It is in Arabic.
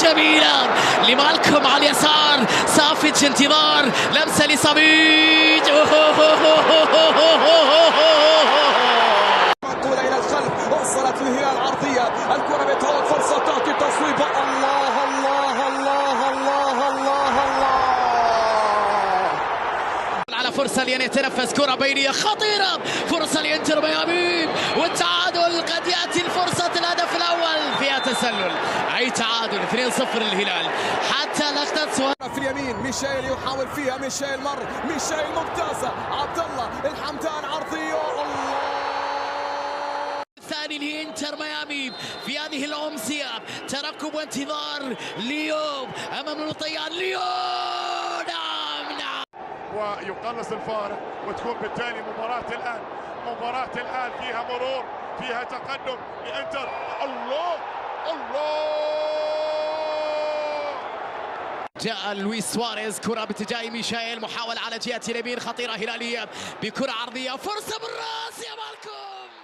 جميلة لمالكم على اليسار، صافج انتظار لمسة لصميد منقولة إلى الخلف، وصلت الهلال عرضية، الكرة بتعود فرصة تأتي تصويب. الله الله الله الله الله الله على فرصة لأن يتنفس، كرة بينية خطيرة، فرصة لإنتر ميامي والتعادل. قد يأتي الفرصة الهدف الأول فيها تسلل، أي تعادل 2-0 للهلال. حتى لقطة سوار في اليمين، ميشيل يحاول فيها، ميشيل مر، ميشيل ممتازة، عبد الله الحمدان عرضية. الله الثاني لإنتر ميامي في هذه الأمسية، ترقب وانتظار ليو أمام الطيان. ليو نعم ويقلص الفارق، وتكون بالتالي مباراة الآن فيها مرور، فيها تقدم لإنتر. الله جاء لويس سواريز، كرة باتجاه ميشيل، محاولة على جهة اليمين خطيرة هلالية بكرة عرضية، فرصة بالراس يا مالكم.